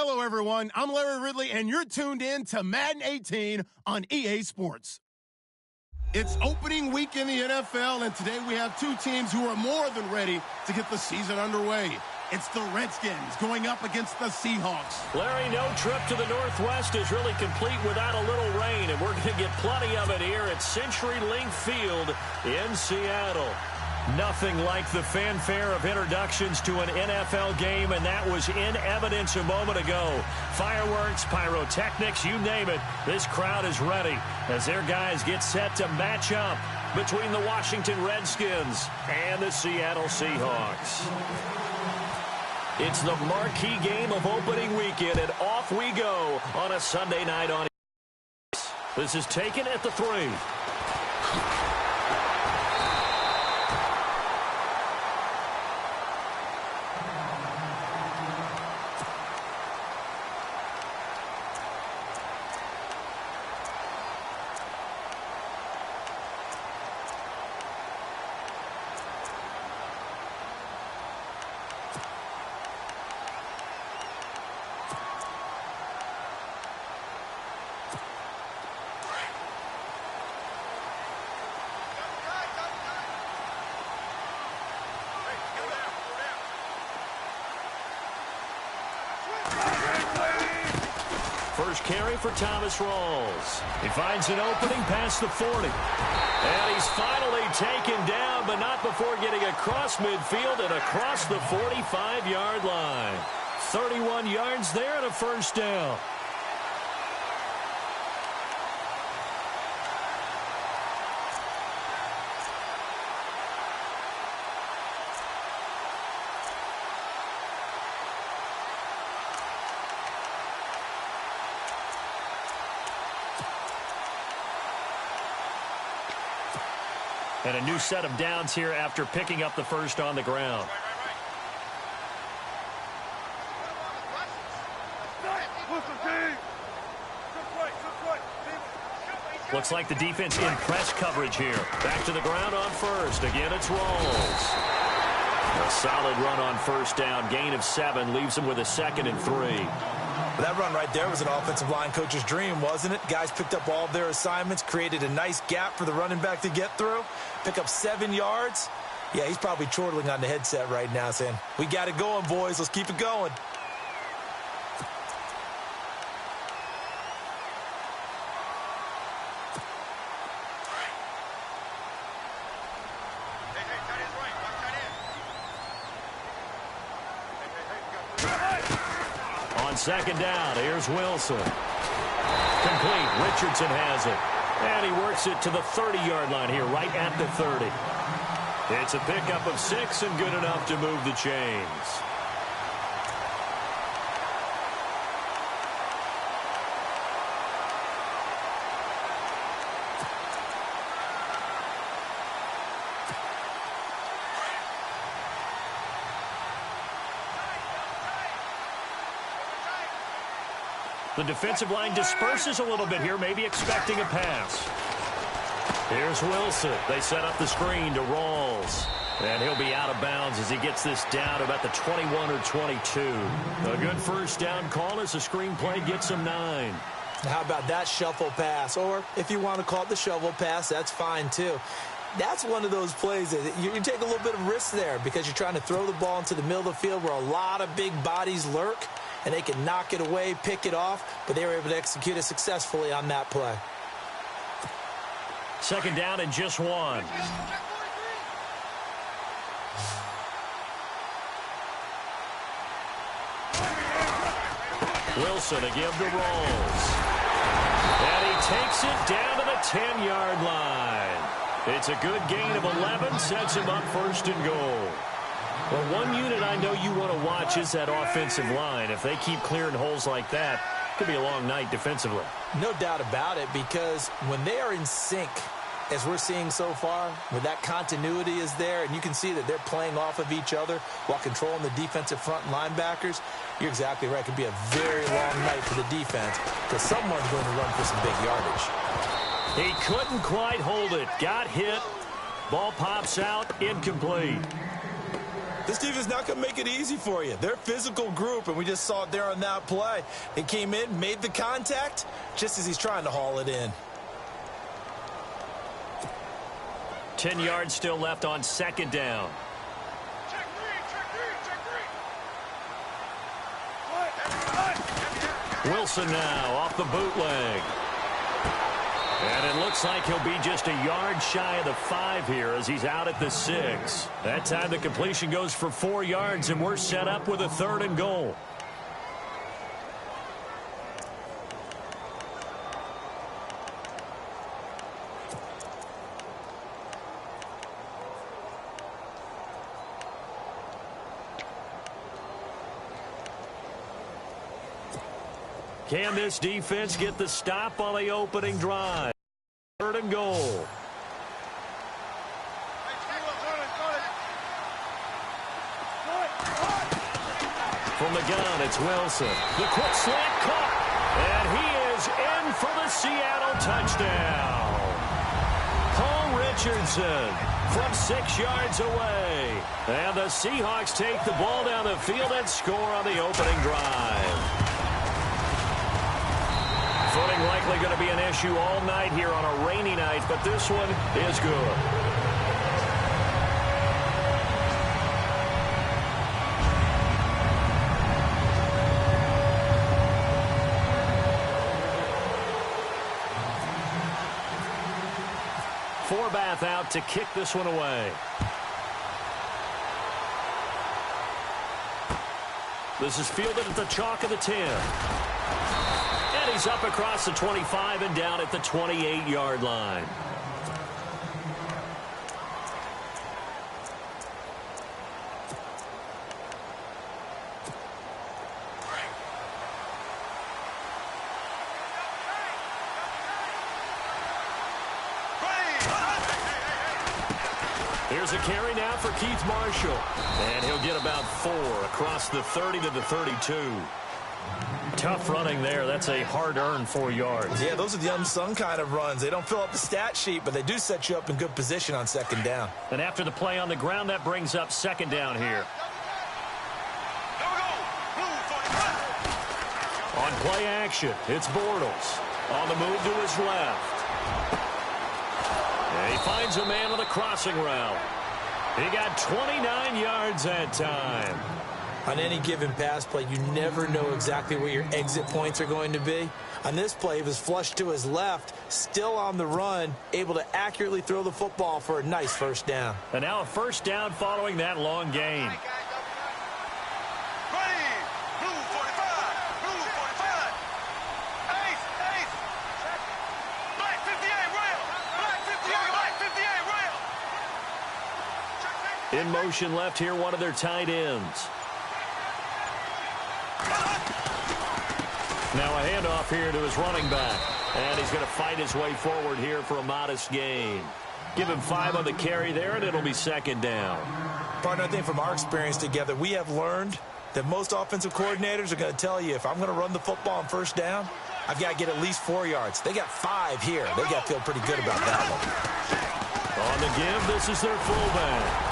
Hello, everyone. I'm Larry Ridley, and you're tuned in to Madden 18 on EA Sports. It's opening week in the NFL, and today we have two teams who are more than ready to get the season underway. It's the Redskins going up against the Seahawks. Larry, no trip to the Northwest is really complete without a little rain, and we're going to get plenty of it here at CenturyLink Field in Seattle. Nothing like the fanfare of introductions to an NFL game, and that was in evidence a moment ago. Fireworks, pyrotechnics, you name it. This crowd is ready as their guys get set to match up between the Washington Redskins and the Seattle Seahawks. It's the marquee game of opening weekend, and off we go on a Sunday night on EA. This is taken at the 3. First carry for Thomas Rawls. He finds an opening past the 40. And he's finally taken down, but not before getting across midfield and across the 45-yard line. 31 yards there and a first down. And a new set of downs here after picking up the first on the ground. Looks like the defense in press coverage here. Back to the ground on first. Again, it's Rawls. A solid run on first down. Gain of 7 leaves him with a 2nd and 3. That run right there was an offensive line coach's dream, wasn't it? Guys picked up all of their assignments, created a nice gap for the running back to get through, pick up 7 yards. Yeah, he's probably chortling on the headset right now saying, we got it going, boys. Let's keep it going. Second down, here's Wilson. Complete, Richardson has it. And he works it to the 30-yard line here, right at the 30. It's a pickup of 6 and good enough to move the chains. The defensive line disperses a little bit here, maybe expecting a pass. Here's Wilson. They set up the screen to Rawls. And he'll be out of bounds as he gets this down about the 21 or 22. A good first down call as the screen play gets him 9. How about that shuffle pass? Or if you want to call it the shovel pass, that's fine too. That's one of those plays that you take a little bit of risk there because you're trying to throw the ball into the middle of the field where a lot of big bodies lurk. And they can knock it away, pick it off, but they were able to execute it successfully on that play. Second down and just 1. Wilson again to Rawls. And he takes it down to the 10-yard line. It's a good gain of 11, sets him up first and goal. Well, one unit I know you want to watch is that offensive line. If they keep clearing holes like that, it could be a long night defensively. No doubt about it, because when they are in sync, as we're seeing so far, when that continuity is there, and you can see that they're playing off of each other while controlling the defensive front linebackers, you're exactly right. It could be a very long night for the defense because someone's going to run for some big yardage. He couldn't quite hold it. Got hit. Ball pops out. Incomplete. This defense is not going to make it easy for you. They're a physical group, and we just saw it there on that play. They came in, made the contact, just as he's trying to haul it in. 10 yards still left on second down. Wilson now off the bootleg. And it looks like he'll be just a yard shy of the 5 here as he's out at the 6. That time the completion goes for 4 yards, and we're set up with a 3rd and goal. Can this defense get the stop on the opening drive? 3rd and goal. From the gun, it's Wilson. The quick slant caught. And he is in for the Seattle touchdown. Paul Richardson from 6 yards away. And the Seahawks take the ball down the field and score on the opening drive. Footing likely going to be an issue all night here on a rainy night, but this one is good. Forbath out to kick this one away. This is fielded at the chalk of the 10. He's up across the 25 and down at the 28-yard line. Here's a carry now for Keith Marshall. And he'll get about 4 across the 30 to the 32. Tough running there. That's a hard-earned 4 yards. Yeah, those are the unsung kind of runs. They don't fill up the stat sheet, but they do set you up in good position on second down. And after the play on the ground, that brings up second down here. On play action, it's Bortles. On the move to his left. And he finds a man on the crossing route. He got 29 yards that time. On any given pass play, you never know exactly where your exit points are going to be. On this play, he was flushed to his left, still on the run, able to accurately throw the football for a nice first down. And now a first down following that long gain. In motion left here, one of their tight ends. Now a handoff here to his running back. And he's going to fight his way forward here for a modest gain. Give him 5 on the carry there, and it'll be second down. Partner, I think from our experience together, we have learned that most offensive coordinators are going to tell you, if I'm going to run the football on first down, I've got to get at least 4 yards. They got 5 here. They got to feel pretty good about that one. On the give, this is their fullback.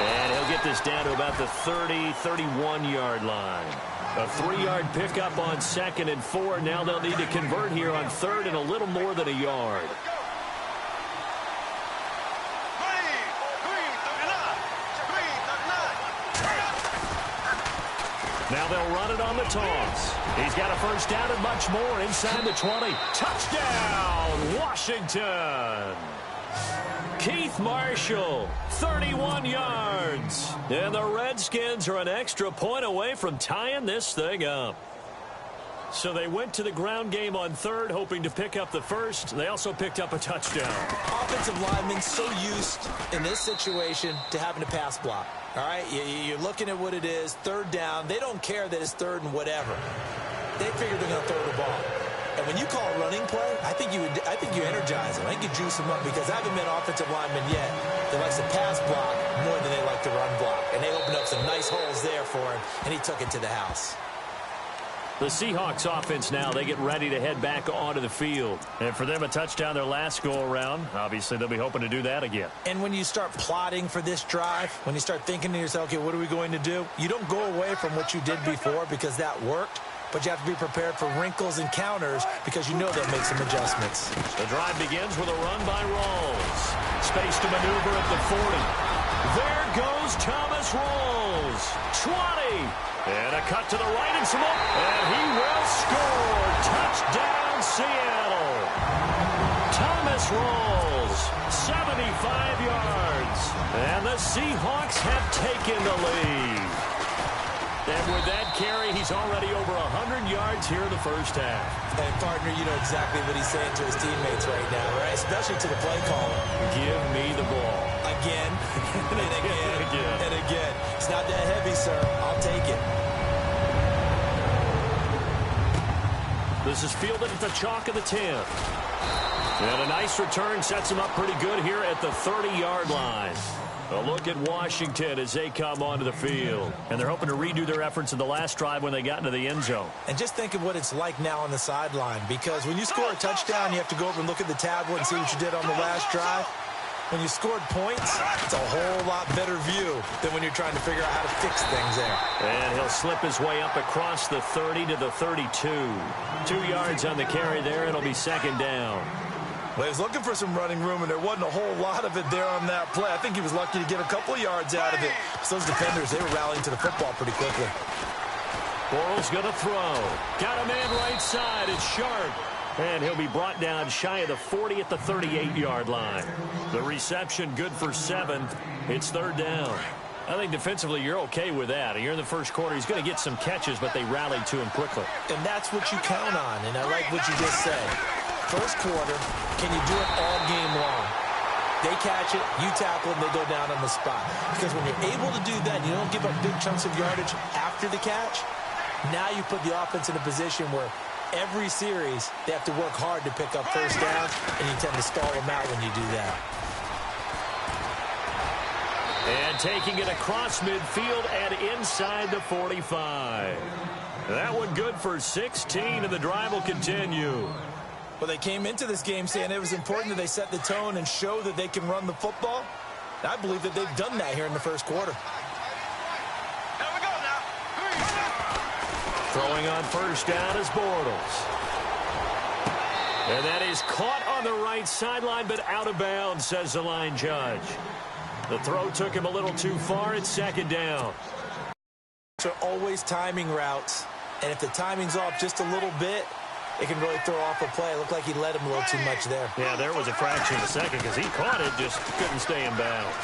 And he'll get this down to about the 30, 31-yard line. A 3-yard pickup on 2nd and 4. Now they'll need to convert here on 3rd and a little more than a yard. Now they'll run it on the toss. He's got a first down and much more inside the 20. Touchdown, Washington! Keith Marshall, 31 yards. And the Redskins are an extra point away from tying this thing up. So they went to the ground game on 3rd, hoping to pick up the first. They also picked up a touchdown. Offensive linemen so used in this situation to having to pass block. All right, you're looking at what it is, 3rd down. They don't care that it's 3rd and whatever. They figure they're going to throw the ball. And when you call a running play, I think you energize them. I think you juice them up, because I haven't met offensive linemen yet that likes to pass block more than they like to run block. And they opened up some nice holes there for him, and he took it to the house. The Seahawks offense now, they get ready to head back onto the field. And for them, a touchdown their last go-around. Obviously, they'll be hoping to do that again. And when you start plotting for this drive, when you start thinking to yourself, okay, what are we going to do? You don't go away from what you did before because that worked. But you have to be prepared for wrinkles and counters because you know they'll make some adjustments. The drive begins with a run by Rawls. Space to maneuver at the 40. There goes Thomas Rawls. 20. And a cut to the right and some up. And he will score. Touchdown, Seattle. Thomas Rawls, 75 yards. And the Seahawks have taken the lead. And with that carry, he's already over 100 yards here in the first half. And, partner, you know exactly what he's saying to his teammates right now, right? Especially to the play caller. Give me the ball. Again, and again, and again. It's not that heavy, sir. I'll take it. This is fielded at the chalk of the 10. And a nice return sets him up pretty good here at the 30-yard line. A look at Washington as they come onto the field. And they're hoping to redo their efforts in the last drive when they got into the end zone. And just think of what it's like now on the sideline. Because when you score a touchdown, you have to go over and look at the tablet and see what you did on the last drive. When you scored points, it's a whole lot better view than when you're trying to figure out how to fix things there. And he'll slip his way up across the 30 to the 32. 2 yards on the carry there. It'll be second down. Well, he was looking for some running room, and there wasn't a whole lot of it there on that play. I think he was lucky to get a couple of yards out of it. So those defenders, they were rallying to the football pretty quickly. Bortles going to throw. Got a man right side. It's Sharp. And he'll be brought down shy of the 40 at the 38-yard line. The reception good for 7. It's third down. I think defensively you're okay with that. You're in the first quarter. He's going to get some catches, but they rallied to him quickly. And that's what you count on, and I like what you just said. First quarter, can you do it all game long? They catch it, you tackle them, they go down on the spot. Because when you're able to do that, you don't give up big chunks of yardage after the catch, now you put the offense in a position where every series they have to work hard to pick up first down, and you tend to stall them out when you do that. And taking it across midfield and inside the 45. That one good for 16, and the drive will continue. Well, they came into this game saying it was important that they set the tone and show that they can run the football. And I believe that they've done that here in the first quarter. Here we go now. Throwing on first down is Bortles. And that is caught on the right sideline, but out of bounds, says the line judge. The throw took him a little too far. It's second down. They're always timing routes, and if the timing's off just a little bit, it can really throw off a play. It looked like he led him a little too much there. Yeah, there was a fraction of a second because he caught it, just couldn't stay in bounds.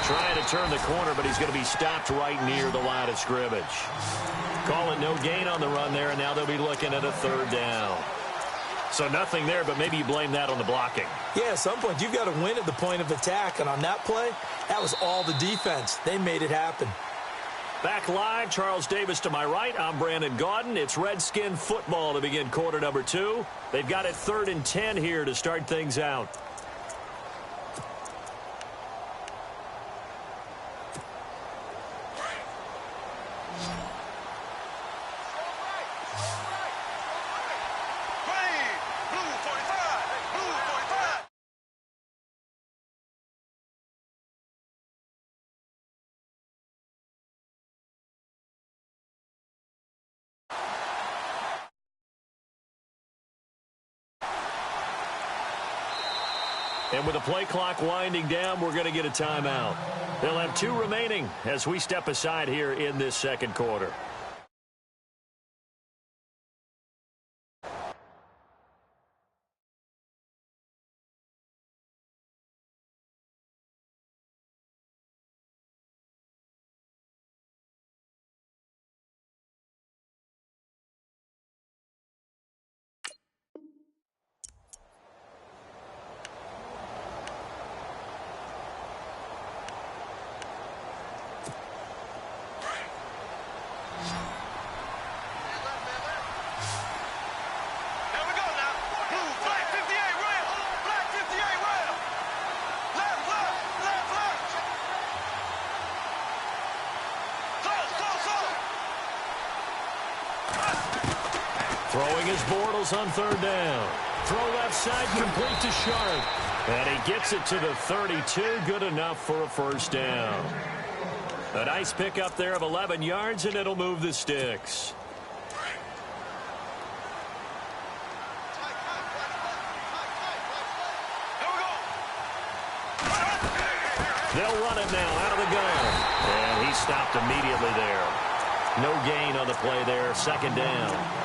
Trying to turn the corner, but he's going to be stopped right near the line of scrimmage. Call it no gain on the run there, and now they'll be looking at a third down. So nothing there, but maybe you blame that on the blocking. Yeah, at some point, you've got to win at the point of attack, and on that play, that was all the defense. They made it happen. Back live, Charles Davis to my right. I'm Brandon Gaudin. It's Redskin football to begin quarter number 2. They've got it 3rd and 10 here to start things out. And with the play clock winding down, we're going to get a timeout. They'll have 2 remaining as we step aside here in this second quarter. Throwing his Bortles on third down. Throw left side, complete to Sharp. And he gets it to the 32. Good enough for a first down. A nice pickup there of 11 yards, and it'll move the sticks. They'll run it now out of the gun. And he stopped immediately there. No gain on the play there. Second down.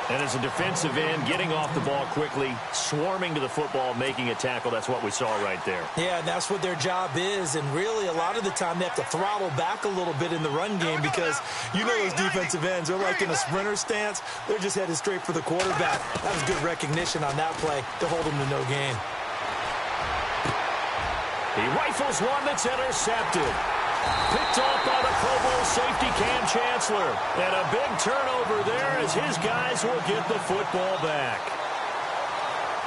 And as a defensive end, getting off the ball quickly, swarming to the football, making a tackle, that's what we saw right there. Yeah, and that's what their job is. And really, a lot of the time, they have to throttle back a little bit in the run game because you know those defensive ends, they're like in a sprinter stance. They're just headed straight for the quarterback. That was good recognition on that play to hold him to no gain. He rifles one that's intercepted. Picked off by the Pro Bowl safety Cam Chancellor. And a big turnover there as his guys will get the football back.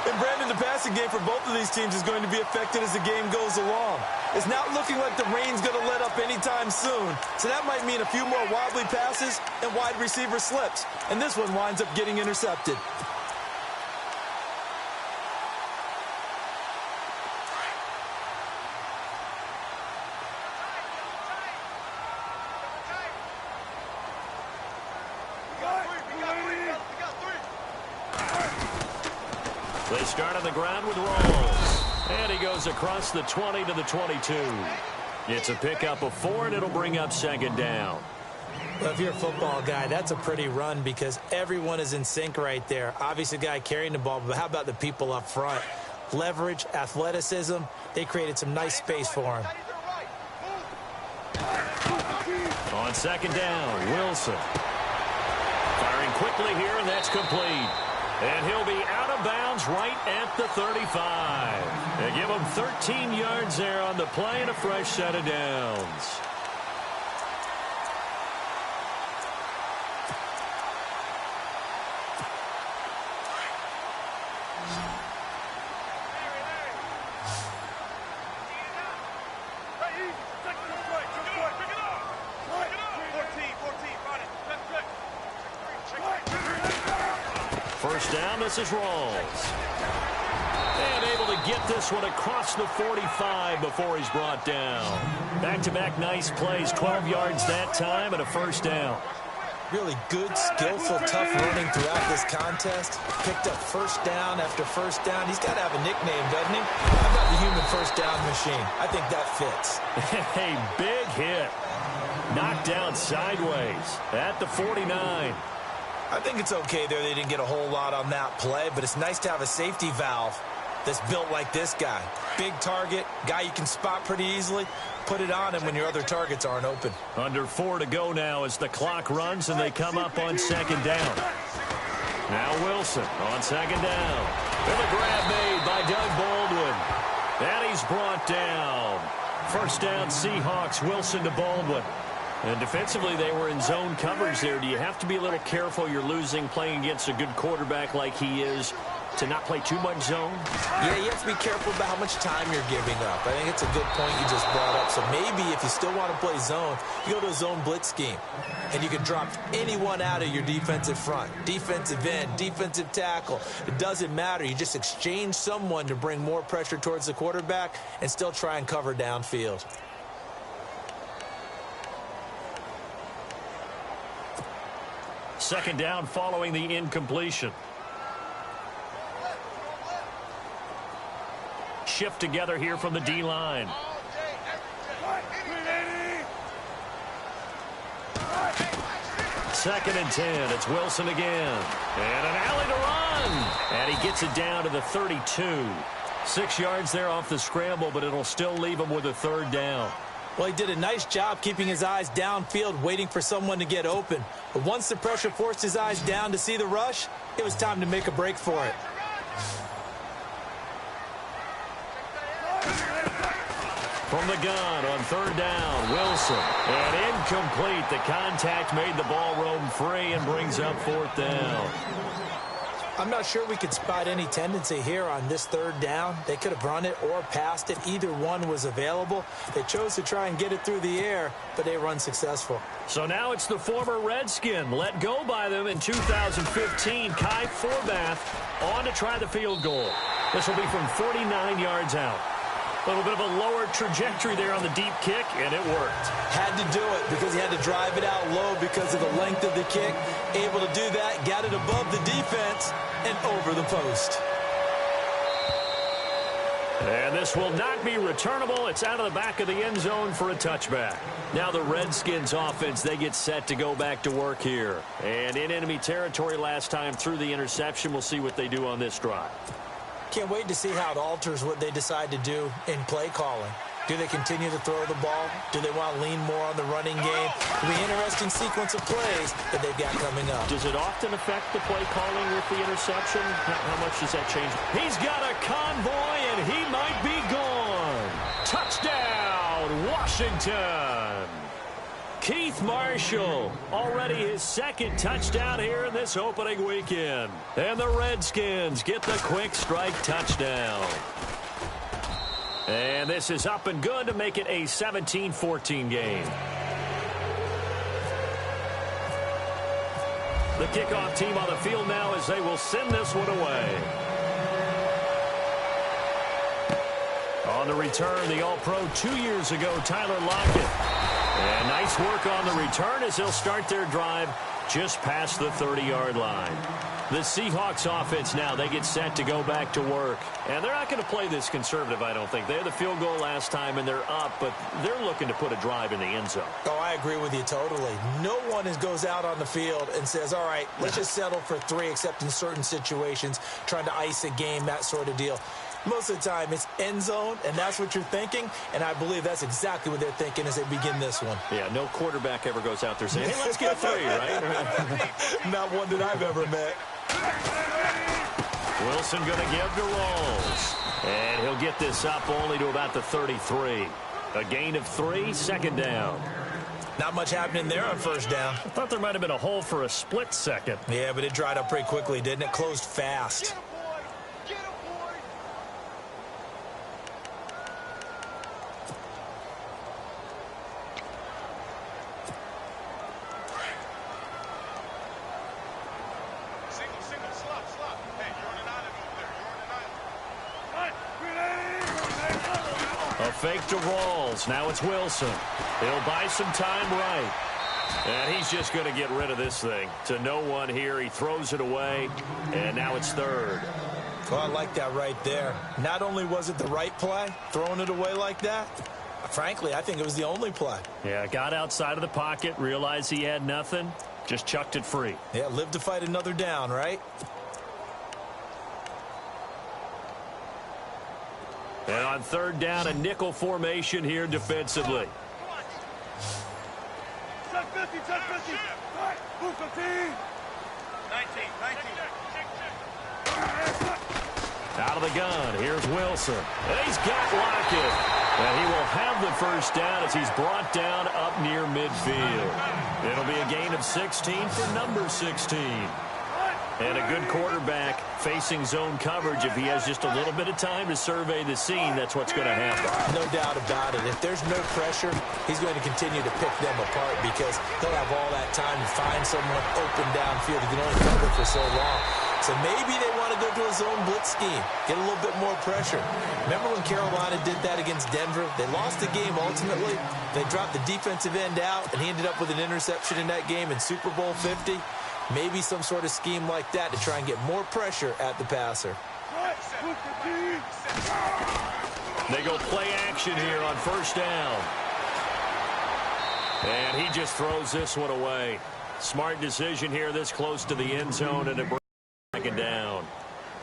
And Brandon, the passing game for both of these teams is going to be affected as the game goes along. It's not looking like the rain's going to let up anytime soon. So that might mean a few more wobbly passes and wide receiver slips. And this one winds up getting intercepted. They start on the ground with Rolls. And he goes across the 20 to the 22. It's a pickup of 4, and it'll bring up second down. Well, if you're a football guy, that's a pretty run because everyone is in sync right there. Obviously, the guy carrying the ball, but how about the people up front? Leverage, athleticism, they created some nice space for him. On second down, Wilson. Firing quickly here, and that's complete. And he'll be out of bounds right at the 35. They give him 13 yards there on the play and a fresh set of downs. First down, this is Rawls. And able to get this one across the 45 before he's brought down. Back-to-back nice plays, 12 yards that time and a first down. Really good, skillful, tough running throughout this contest. Picked up first down after first down. He's got to have a nickname, doesn't he? How about the human first down machine? I think that fits. Hey, big hit. Knocked down sideways at the 49. I think it's okay there. They didn't get a whole lot on that play, but it's nice to have a safety valve that's built like this guy. Big target, guy you can spot pretty easily. Put it on him when your other targets aren't open. Under 4 to go now as the clock runs and they come up on second down. Now Wilson on second down. And a grab made by Doug Baldwin. And he's brought down. First down Seahawks, Wilson to Baldwin. And defensively, they were in zone coverage there. Do you have to be a little careful? You're losing playing against a good quarterback like he is to not play too much zone? Yeah, you have to be careful about how much time you're giving up. I think it's a good point you just brought up. So maybe if you still want to play zone, you go to a zone blitz scheme. And you can drop anyone out of your defensive front. Defensive end, defensive tackle. It doesn't matter. You just exchange someone to bring more pressure towards the quarterback and still try and cover downfield. Second down following the incompletion. Shift together here from the D-line. Second and 10. It's Wilson again. And an alley to run. And he gets it down to the 32. 6 yards there off the scramble, but it'll still leave him with a third down. Well, he did a nice job keeping his eyes downfield, waiting for someone to get open. But once the pressure forced his eyes down to see the rush, it was time to make a break for it. From the gun on third down, Wilson. And incomplete. The contact made the ball roam free and brings up fourth down. I'm not sure we could spot any tendency here on this third down. They could have run it or passed it. Either one was available. They chose to try and get it through the air, but they were unsuccessful. So now it's the former Redskin, let go by them in 2015, Kai Forbath, on to try the field goal. This will be from 49 yards out. A little bit of a lower trajectory there on the deep kick, and it worked. Had to do it because he had to drive it out low because of the length of the kick. Able to do that, got it above the defense and over the post. And this will not be returnable. It's out of the back of the end zone for a touchback. Now the Redskins offense, they get set to go back to work here. And in enemy territory last time through the interception. We'll see what they do on this drive. Can't wait to see how it alters what they decide to do in play calling. Do they continue to throw the ball? Do they want to lean more on the running game? It'll be an interesting sequence of plays that they've got coming up. Does it often affect the play calling with the interception? How much does that change? He's got a convoy, and he might be gone. Touchdown, Washington. Keith Marshall, already his second touchdown here in this opening weekend. And the Redskins get the quick strike touchdown. And this is up and good to make it a 17-14 game. The kickoff team on the field now as they will send this one away. On the return, the All-Pro 2 years ago, Tyler Lockett. And nice work on the return as they'll start their drive just past the 30-yard line. The Seahawks offense now, they get set to go back to work. And they're not going to play this conservative, I don't think. They had the field goal last time, and they're up, but they're looking to put a drive in the end zone. Oh, I agree with you totally. No one goes out on the field and says, all right, let's just settle for 3, except in certain situations, trying to ice a game, that sort of deal. Most of the time, it's end zone, and that's what you're thinking, and I believe that's exactly what they're thinking as they begin this one. Yeah, no quarterback ever goes out there saying, hey, let's get 3, right? Not one that I've ever met. Wilson going to give to Rawls. And he'll get this up only to about the 33. A gain of 3, second down. Not much happening there on first down. I thought there might have been a hole for a split second. Yeah, but it dried up pretty quickly, didn't it? Closed fast. Fake to Rawls. Now it's Wilson. He'll buy some time right. And he's just going to get rid of this thing. To no one here. He throws it away. And now it's third. Well, I like that right there. Not only was it the right play, throwing it away like that, frankly, I think it was the only play. Yeah, got outside of the pocket, realized he had nothing, just chucked it free. Yeah, live to fight another down, right? And on third down, a nickel formation here defensively. Out of the gun, here's Wilson. And he's got Lockett. And he will have the first down as he's brought down up near midfield. It'll be a gain of 16 for number 16. And a good quarterback facing zone coverage. If he has just a little bit of time to survey the scene, that's what's going to happen. No doubt about it. If there's no pressure, he's going to continue to pick them apart because he'll have all that time to find someone open downfield. He can only cover for so long. So maybe they want to go to a zone blitz scheme, get a little bit more pressure. Remember when Carolina did that against Denver? They lost the game ultimately. They dropped the defensive end out, and he ended up with an interception in that game in Super Bowl 50. Maybe some sort of scheme like that to try and get more pressure at the passer. They go play action here on first down. And he just throws this one away. Smart decision here this close to the end zone, and it brings second down.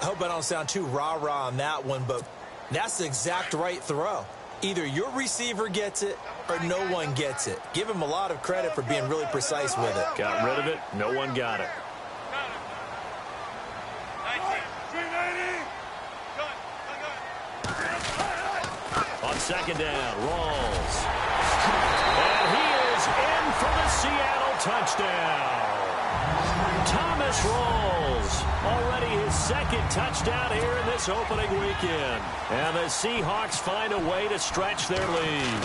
I hope I don't sound too rah-rah on that one, but that's the exact right throw. Either your receiver gets it or no one gets it. Give him a lot of credit for being really precise with it. Got rid of it. No one got it. On second down, Rawls. And he is in for the Seattle touchdown. Thomas Rawls, already second touchdown here in this opening weekend. And the Seahawks find a way to stretch their lead.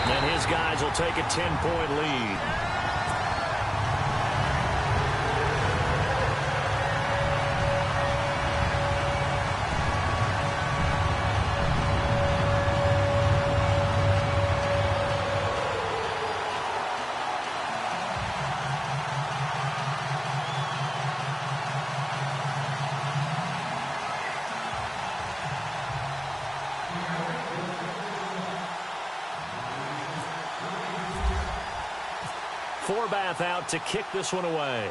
And his guys will take a 10-point lead. Forbath out to kick this one away.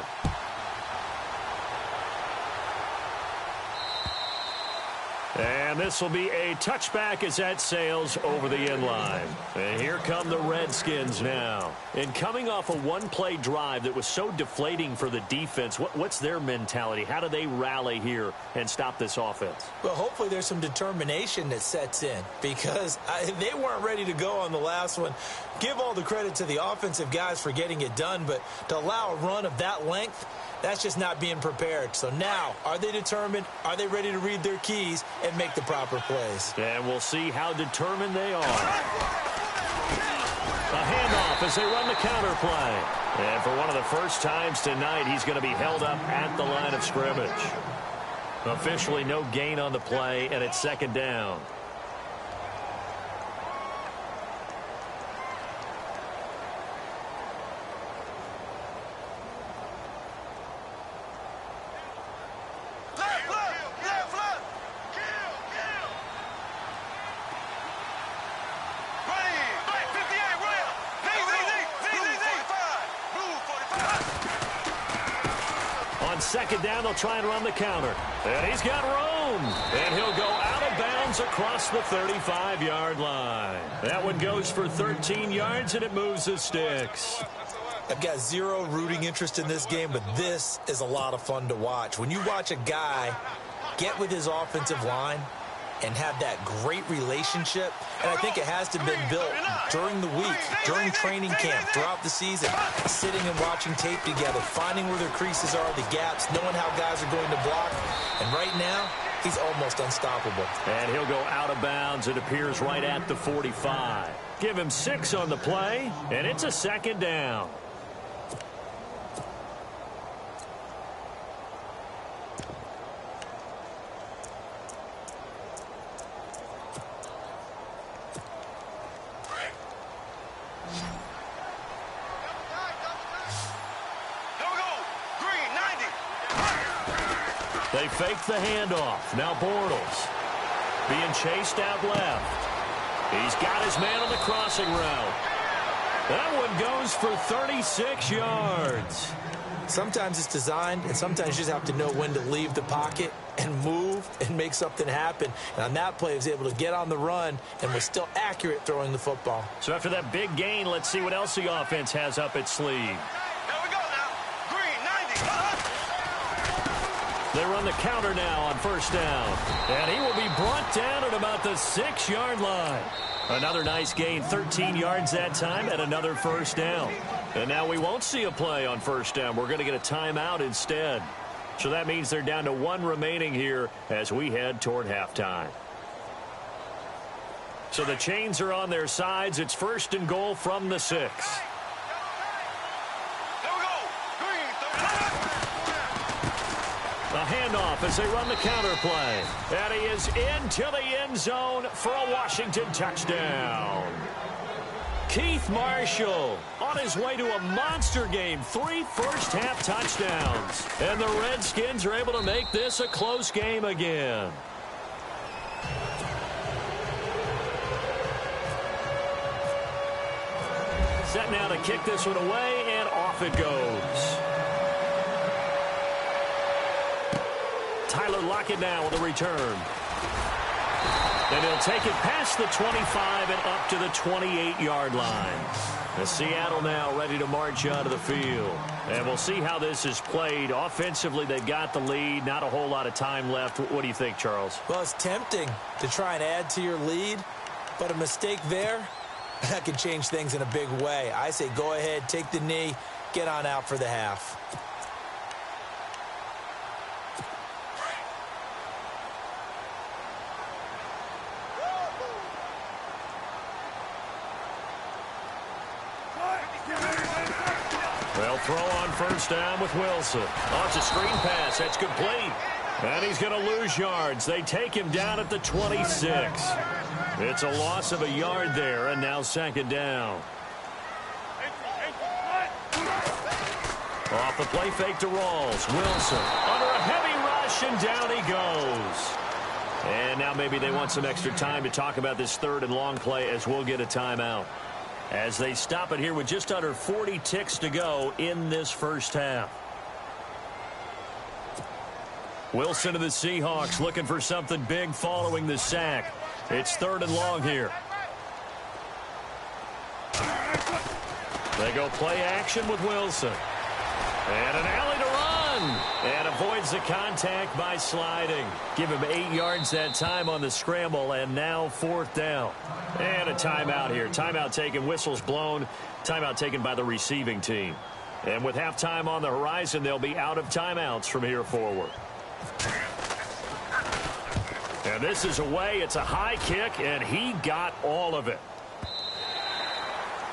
And this will be a touchback as that sails over the end line. And here come the Redskins now. And coming off a one-play drive that was so deflating for the defense, what's their mentality? How do they rally here and stop this offense? Well, hopefully there's some determination that sets in because they weren't ready to go on the last one. Give all the credit to the offensive guys for getting it done, but to allow a run of that length, that's just not being prepared. So now, are they determined? Are they ready to read their keys and make the proper plays? And we'll see how determined they are. A handoff as they run the counter play. And for one of the first times tonight, he's going to be held up at the line of scrimmage. Officially no gain on the play, and it's second down. Second down, they'll try and run the counter. And he's got room. And he'll go out of bounds across the 35-yard line. That one goes for 13 yards, and it moves the sticks. I've got zero rooting interest in this game, but this is a lot of fun to watch. When you watch a guy get with his offensive line and have that great relationship, and I think it has to have been built during the week, during training camp, throughout the season, sitting and watching tape together, finding where their creases are, the gaps, knowing how guys are going to block, and right now, he's almost unstoppable. And he'll go out of bounds. It appears right at the 45. Give him 6 on the play, and it's a second down. They fake the handoff. Now Bortles being chased out left. He's got his man on the crossing route. That one goes for 36 yards. Sometimes it's designed, and sometimes you just have to know when to leave the pocket and move and make something happen. And on that play, he was able to get on the run and was still accurate throwing the football. So after that big gain, let's see what else the offense has up its sleeve. They run the counter now on first down. And he will be brought down at about the 6-yard line. Another nice gain, 13 yards that time, and another first down. And now we won't see a play on first down. We're going to get a timeout instead. So that means they're down to 1 remaining here as we head toward halftime. So the chains are on their sides. It's first and goal from the 6. A handoff as they run the counter play. And he is into the end zone for a Washington touchdown. Keith Marshall on his way to a monster game. 3 first-half touchdowns. And the Redskins are able to make this a close game again. Set now to kick this one away, and off it goes. Tyler Lockett now with a return. And he'll take it past the 25 and up to the 28-yard line. The Seattle now ready to march onto the field. And we'll see how this is played. Offensively, they've got the lead. Not a whole lot of time left. What do you think, Charles? Well, it's tempting to try and add to your lead, but a mistake there, that could change things in a big way. I say go ahead, take the knee, get on out for the half. throw on first down with Wilson. Oh, it's a screen pass. That's complete. And he's going to lose yards. They take him down at the 26. It's a loss of a yard there, and now second down. Off the play fake to Rawls. Wilson under a heavy rush, and down he goes. And now maybe they want some extra time to talk about this third and long play as we'll get a timeout. As they stop it here with just under 40 ticks to go in this first half. Wilson to the Seahawks looking for something big following the sack. It's third and long here. They go play action with Wilson. And an alley to run. And avoids the contact by sliding. Give him 8 yards that time on the scramble, and now fourth down. And a timeout here. Timeout taken, whistles blown. Timeout taken by the receiving team. And with halftime on the horizon, they'll be out of timeouts from here forward. And this is away. It's a high kick, and he got all of it.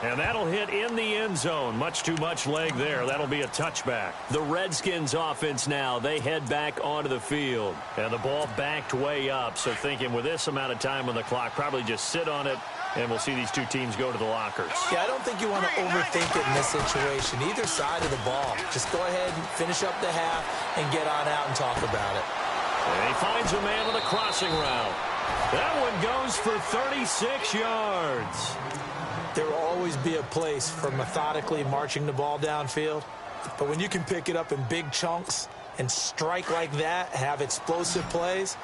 And that'll hit in the end zone. Much too much leg there. That'll be a touchback. The Redskins offense now, they head back onto the field. And the ball backed way up. So thinking with this amount of time on the clock, probably just sit on it, and we'll see these two teams go to the lockers. Yeah, I don't think you want to overthink it in this situation. Either side of the ball. Just go ahead and finish up the half and get on out and talk about it. And he finds a man on the crossing route. That one goes for 36 yards. There will always be a place for methodically marching the ball downfield. But when you can pick it up in big chunks and strike like that, have explosive plays,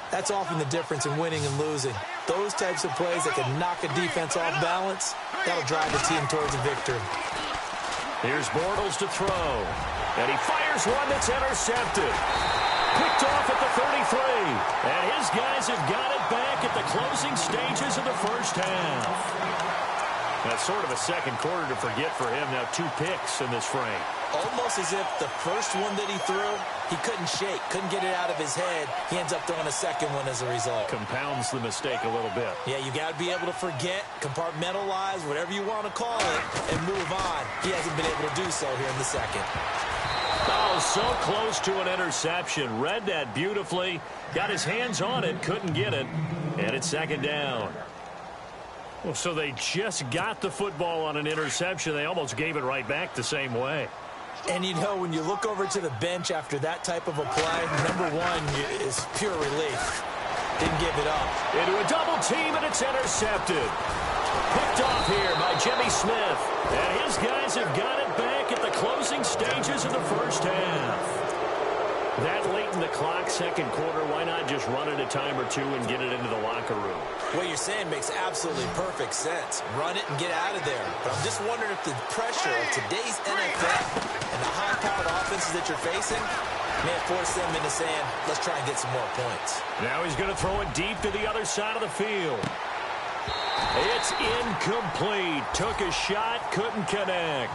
that's often the difference in winning and losing. Those types of plays that can knock a defense off balance, that'll drive the team towards a victory. Here's Bortles to throw. And he fires one that's intercepted. Picked off at the 33. And his guys have got it back at the closing stages of the first half. That's sort of a second quarter to forget for him. Now 2 picks in this frame. Almost as if the first one that he threw, he couldn't shake, couldn't get it out of his head. He ends up throwing a second one as a result. Compounds the mistake a little bit. Yeah, you got to be able to forget, compartmentalize, whatever you want to call it, and move on. He hasn't been able to do so here in the second. Oh, so close to an interception. Read that beautifully. Got his hands on it, couldn't get it. And it's second down. Well, so they just got the football on an interception. They almost gave it right back the same way. And, you know, when you look over to the bench after that type of a play, number one is pure relief. Didn't give it up. Into a double team, and it's intercepted. Picked off here by Jimmy Smith. And his guys have got it back at the closing stages of the first half. That late in the clock, second quarter, why not just run it a time or two and get it into the locker room? What you're saying makes absolutely perfect sense. Run it and get out of there. But I'm just wondering if the pressure of today's NFL and the high-powered offenses that you're facing may force them into saying, let's try and get some more points. Now he's going to throw it deep to the other side of the field. It's incomplete. Took a shot, couldn't connect.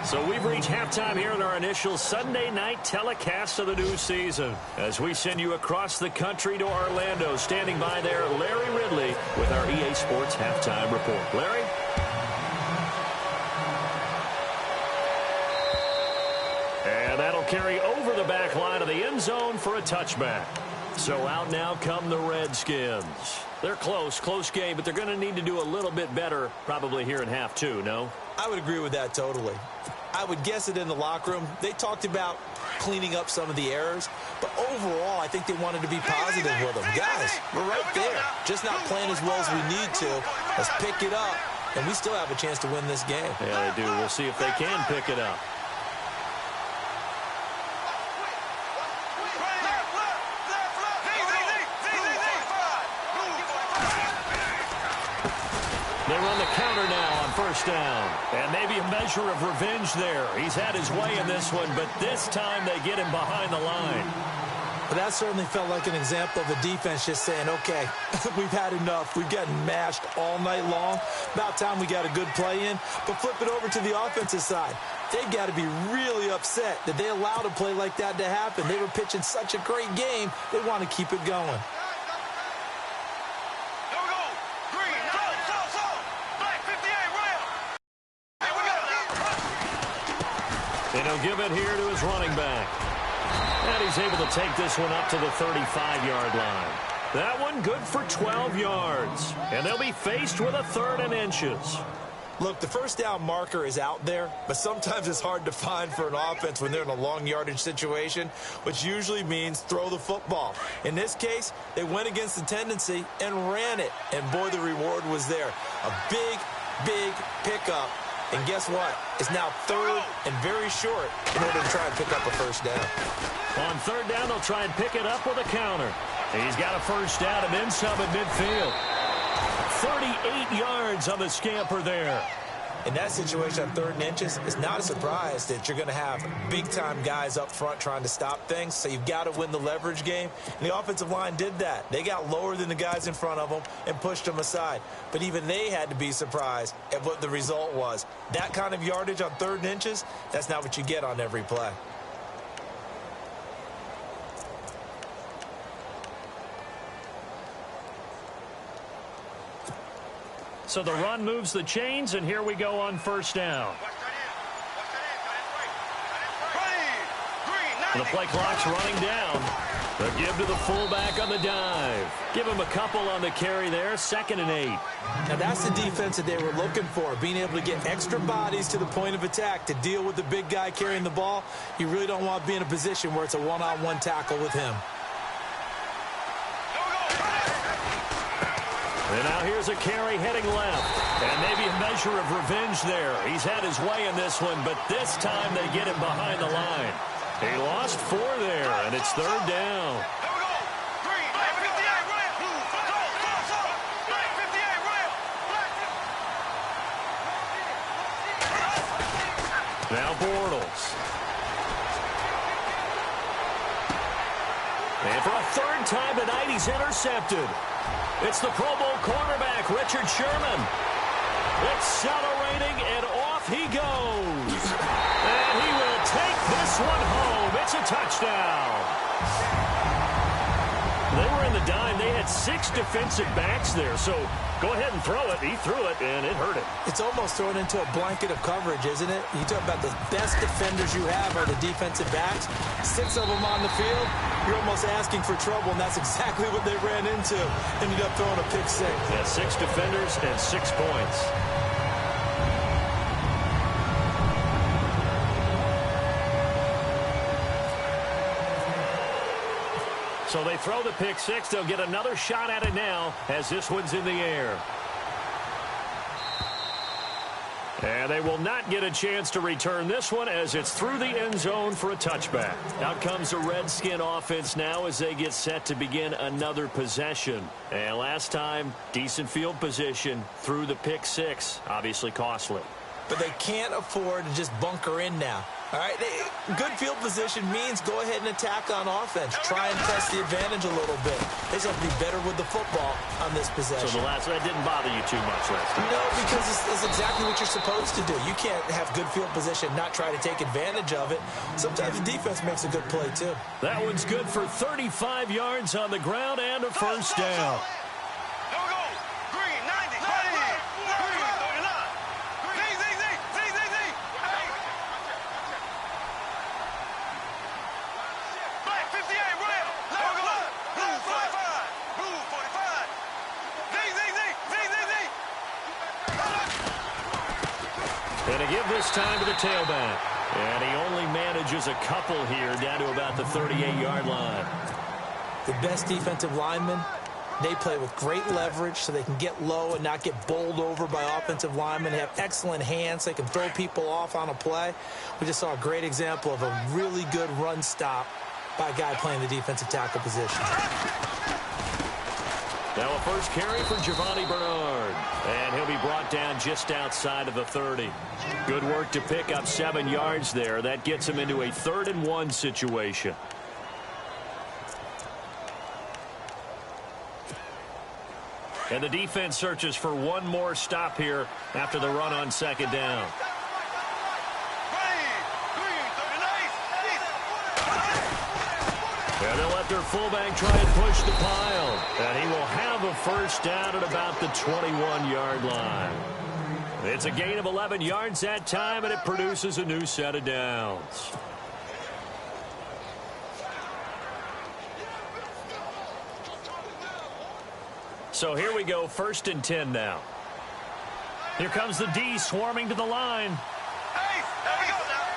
So we've reached halftime here in our initial Sunday night telecast of the new season. As we send you across the country to Orlando, standing by there, Larry Ridley with our EA Sports Halftime Report. Larry? And that'll carry over the back line of the end zone for a touchback. So out now come the Redskins. They're close game, but they're going to need to do a little bit better probably here in half two, no? I would agree with that totally. I would guess it in the locker room. They talked about cleaning up some of the errors, but overall I think they wanted to be positive with them. Guys, we're right there. Just not playing as well as we need to. Let's pick it up, and we still have a chance to win this game. Yeah, they do. We'll see if they can pick it up. They run the counter now on first down. And maybe a measure of revenge there. He's had his way in this one, but this time they get him behind the line. But that certainly felt like an example of a defense just saying, okay, we've had enough. We've gotten mashed all night long. About time we got a good play in. But flip it over to the offensive side. They've got to be really upset that they allowed a play like that to happen. They were pitching such a great game. They want to keep it going. he'll give it here to his running back. And he's able to take this one up to the 35-yard line. That one good for 12 yards. And they'll be faced with a 3rd and inches. Look, the first down marker is out there, but sometimes it's hard to find for an offense when they're in a long yardage situation, which usually means throw the football. In this case, they went against the tendency and ran it. And boy, the reward was there. A big, big pickup. And guess what? It's now 3rd and very short in order to try and pick up a first down. On 3rd down, they'll try and pick it up with a counter. He's got a first down and then some at midfield. 38 yards on the scamper there. In that situation on 3rd and inches, it's not a surprise that you're going to have big-time guys up front trying to stop things, so you've got to win the leverage game. And the offensive line did that. They got lower than the guys in front of them and pushed them aside. But even they had to be surprised at what the result was. That kind of yardage on 3rd and inches, that's not what you get on every play. So the run moves the chains, and here we go on first down. The play clock's running down. The give to the fullback on the dive. Give him a couple on the carry there, 2nd and 8. Now that's the defense that they were looking for, being able to get extra bodies to the point of attack to deal with the big guy carrying the ball. You really don't want to be in a position where it's a one-on-one tackle with him. And now here's a carry heading left. And maybe a measure of revenge there. He's had his way in this one, but this time they get him behind the line. He lost 4 there, and it's 3rd down. Now Bortles. And for a 3rd time tonight, he's intercepted. It's the Pro Bowl cornerback, Richard Sherman. Accelerating, and off he goes. And he will take this one home. It's a touchdown. They were in the dime. They had 6 defensive backs there, so go ahead and throw it. He threw it, and it hurt him. It's almost thrown into a blanket of coverage, isn't it? You talk about the best defenders you have are the defensive backs. 6 of them on the field. You're almost asking for trouble, and that's exactly what they ran into. Ended up throwing a pick 6. Yeah, 6 defenders and 6 points. So they throw the pick 6. They'll get another shot at it now as this one's in the air. And they will not get a chance to return this one as it's through the end zone for a touchback. Out comes the Redskin offense now as they get set to begin another possession. And last time, decent field position through the pick 6. Obviously costly. But they can't afford to just bunker in now. All right, good field position means go ahead and attack on offense. Try and press the advantage a little bit. They just have to be better with the football on this possession. So that didn't bother you too much last time? No, because it's exactly what you're supposed to do. You can't have good field position, not try to take advantage of it. Sometimes the defense makes a good play, too. That one's good for 35 yards on the ground and a first down. And a give this time to the tailback. And he only manages a couple here down to about the 38-yard line. The best defensive linemen, they play with great leverage so they can get low and not get bowled over by offensive linemen. They have excellent hands. They can throw people off on a play. We just saw a great example of a really good run stop by a guy playing the defensive tackle position. Now a first carry for Giovanni Bernard. And he'll be brought down just outside of the 30. Good work to pick up 7 yards there. That gets him into a 3rd and 1 situation. And the defense searches for one more stop here after the run on 2nd down. And they'll let their fullback try and push the pile. And he will have a first down at about the 21-yard line. It's a gain of 11 yards that time, and it produces a new set of downs. So here we go, 1st and 10 now. Here comes the D swarming to the line. Hey, there we go now.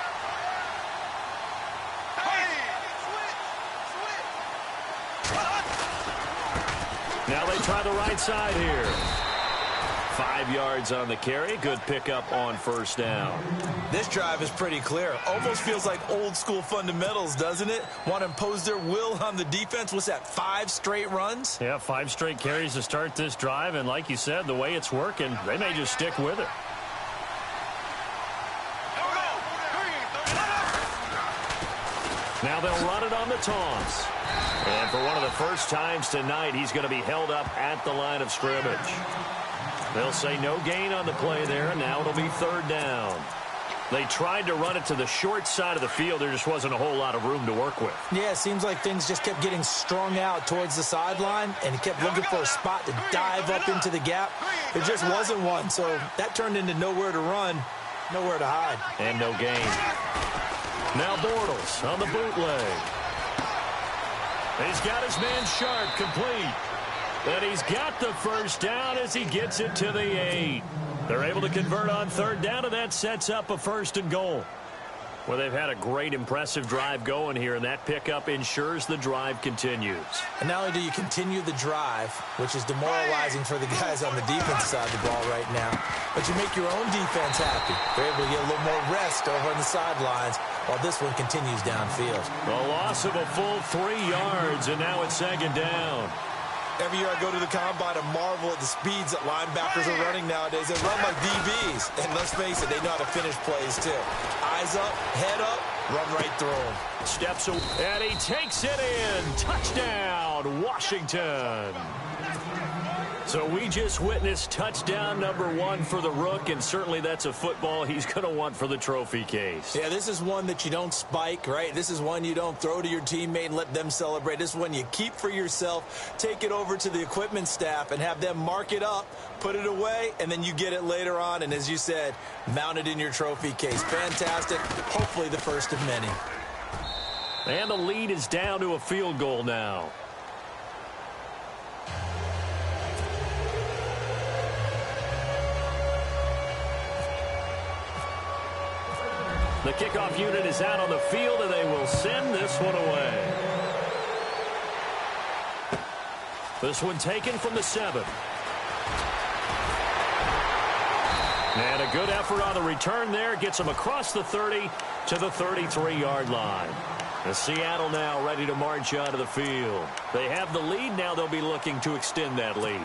Hey, Now they try the right side here. 5 yards on the carry. Good pickup on 1st down. This drive is pretty clear. Almost feels like old school fundamentals, doesn't it? Want to impose their will on the defense. What's that, 5 straight runs? Yeah, 5 straight carries to start this drive. And like you said, the way it's working, they may just stick with it. there we go. Now they'll run it on the toss. And for one of the first times tonight, he's going to be held up at the line of scrimmage. They'll say no gain on the play there, and now it'll be 3rd down. They tried to run it to the short side of the field. There just wasn't a whole lot of room to work with. Yeah, it seems like things just kept getting strung out towards the sideline, and he kept looking for a spot to dive up into the gap. There just wasn't one, so that turned into nowhere to run, nowhere to hide. And no gain. Now Bortles on the bootleg. He's got his man Sharp complete. And he's got the 1st down as he gets it to the 8. They're able to convert on 3rd down, and that sets up a 1st and goal. Well, they've had a great, impressive drive going here, and that pickup ensures the drive continues. And not only do you continue the drive, which is demoralizing for the guys on the defense side of the ball right now, but you make your own defense happy. They're able to get a little more rest over on the sidelines while this one continues downfield. A loss of a full 3 yards, and now it's 2nd down. Every year I go to the combine and marvel at the speeds that linebackers are running nowadays. They run like DBs. And let's face it, they know how to finish plays too. Eyes up, head up, run right through them. Steps away, and he takes it in. Touchdown, Washington. So we just witnessed touchdown number 1 for the Rook, and certainly that's a football he's going to want for the trophy case. Yeah, this is one that you don't spike, right? This is one you don't throw to your teammate and let them celebrate. This is one you keep for yourself, take it over to the equipment staff and have them mark it up, put it away, and then you get it later on. And as you said, mount it in your trophy case. Fantastic. Hopefully the first of many. And the lead is down to a field goal now. The kickoff unit is out on the field, and they will send this one away. This one taken from the 7. And a good effort on the return there. Gets them across the 30 to the 33-yard line. And Seattle now ready to march out of the field. They have the lead. Now they'll be looking to extend that lead.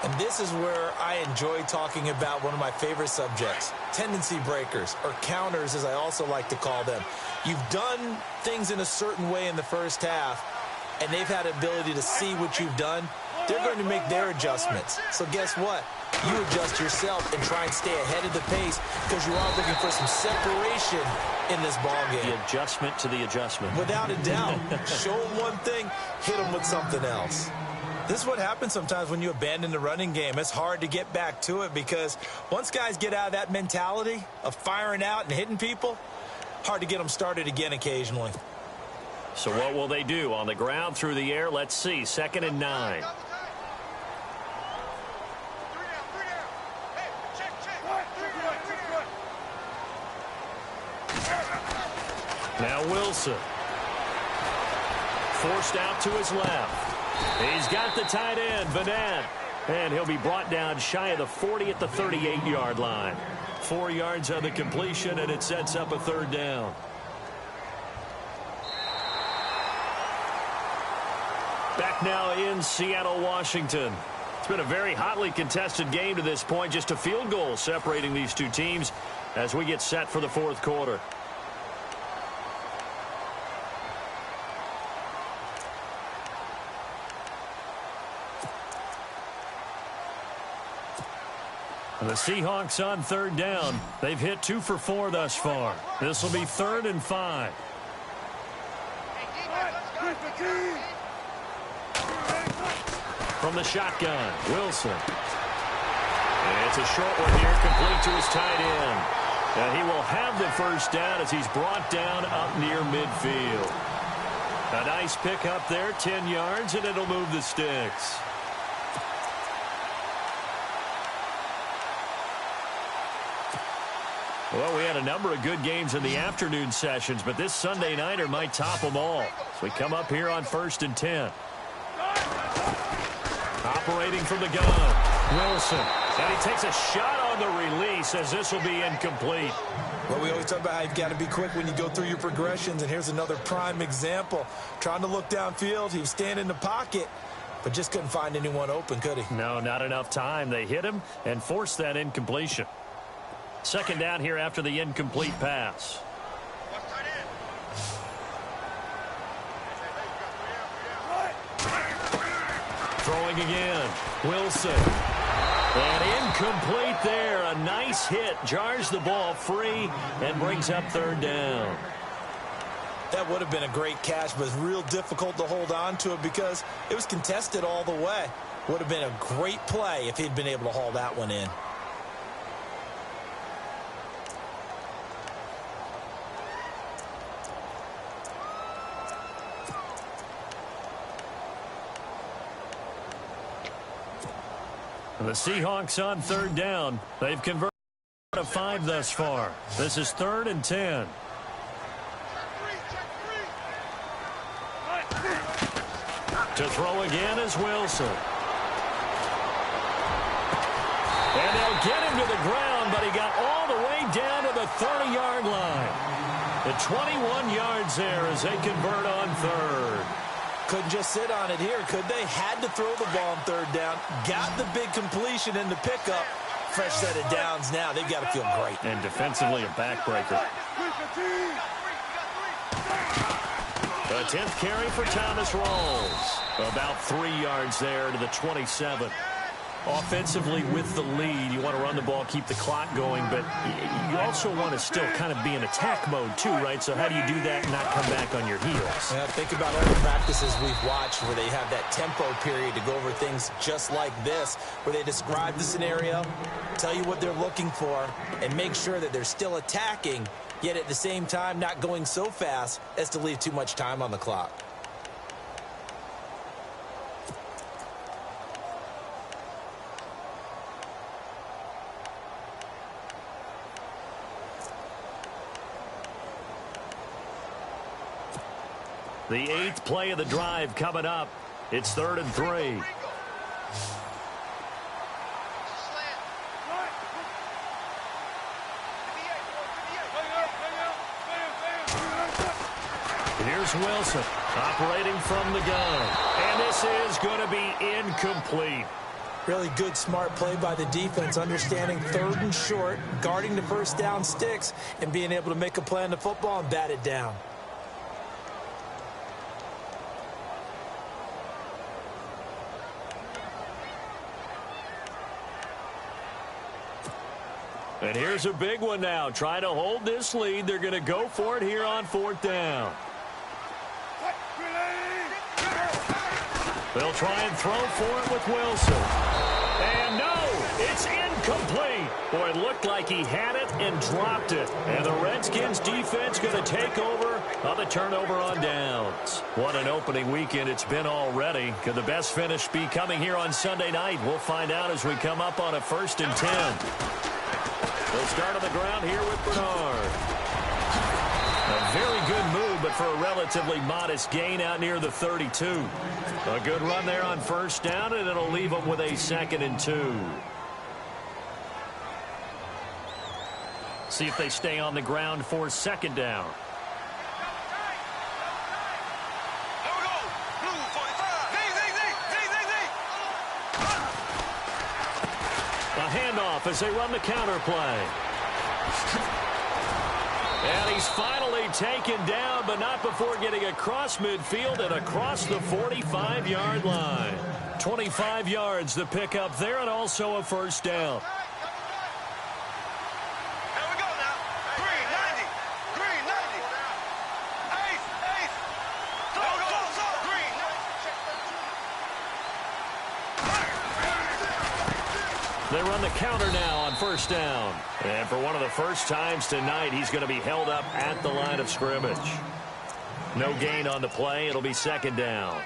And this is where I enjoy talking about one of my favorite subjects, tendency breakers, or counters as I also like to call them. You've done things in a certain way in the first half, and they've had the ability to see what you've done. They're going to make their adjustments. So guess what? You adjust yourself and try and stay ahead of the pace because you are looking for some separation in this ballgame. The adjustment to the adjustment. Without a doubt. Show them one thing, hit them with something else. This is what happens sometimes when you abandon the running game. It's hard to get back to it because once guys get out of that mentality of firing out and hitting people, hard to get them started again occasionally. So what will they do? On the ground, through the air? Let's see. 2nd and 9. Now Wilson. Forced out to his left. He's got the tight end, Vanette. And he'll be brought down shy of the 40 at the 38-yard line. 4 yards on the completion, and it sets up a 3rd down. Back now in Seattle, Washington. It's been a very hotly contested game to this point. Just a field goal separating these two teams as we get set for the 4th quarter. The Seahawks on 3rd down. They've hit 2 for 4 thus far. This will be 3rd and 5. From the shotgun, Wilson. And it's a short one here, complete to his tight end. And he will have the first down as he's brought down up near midfield. A nice pick up there, 10 yards, and it'll move the sticks. Well, we had a number of good games in the afternoon sessions, but this Sunday nighter might top them all. So we come up here on 1st and 10. Operating from the gun, Wilson. And he takes a shot on the release as this will be incomplete. Well, we always talk about how you've got to be quick when you go through your progressions, and here's another prime example. Trying to look downfield, he was standing in the pocket, but just couldn't find anyone open, could he? No, not enough time. They hit him and forced that incompletion. Second down here after the incomplete pass. Throwing again, Wilson. And incomplete there. A nice hit. Jars the ball free and brings up third down. That would have been a great catch, but it's real difficult to hold on to it because it was contested all the way. Would have been a great play if he'd been able to haul that one in. The Seahawks on third down. They've converted to 5 thus far. This is 3rd and 10. To throw again is Wilson. And they'll get him to the ground, but he got all the way down to the 30-yard line. The 21 yards there as they convert on third. Couldn't just sit on it here, could they? Had to throw the ball on third down. Got the big completion in the pickup. Fresh set of downs now. They've got to feel great. And defensively a backbreaker. The 10th carry for Thomas Rawls. About 3 yards there to the 27. Offensively with the lead, you want to run the ball, keep the clock going, but you also want to still kind of be in attack mode too, right? So how do you do that and not come back on your heels? Yeah, think about all the practices we've watched where they have that tempo period to go over things just like this, where they describe the scenario, tell you what they're looking for, and make sure that they're still attacking, yet at the same time not going so fast as to leave too much time on the clock. The 8th play of the drive coming up. It's 3rd and 3. Here's Wilson operating from the gun. And this is going to be incomplete. Really good, smart play by the defense, understanding 3rd and short, guarding the first down sticks, and being able to make a play on the football and bat it down. And here's a big one now. Trying to hold this lead. They're going to go for it here on 4th down. They'll try and throw for it with Wilson. And no, it's incomplete. Boy, it looked like he had it and dropped it. And the Redskins defense going to take over on the turnover on downs. What an opening weekend it's been already. Could the best finish be coming here on Sunday night? We'll find out as we come up on a 1st and 10. They'll start on the ground here with Bernard. A very good move, but for a relatively modest gain out near the 32. A good run there on 1st down, and it'll leave them with a 2nd and 2. See if they stay on the ground for 2nd down. A handoff as they run the counter play. And he's finally taken down, but not before getting across midfield and across the 45-yard line. 25 yards the pick up there, and also a 1st down. They run the counter now on first down. And for one of the first times tonight, he's going to be held up at the line of scrimmage. No gain on the play. It'll be second down.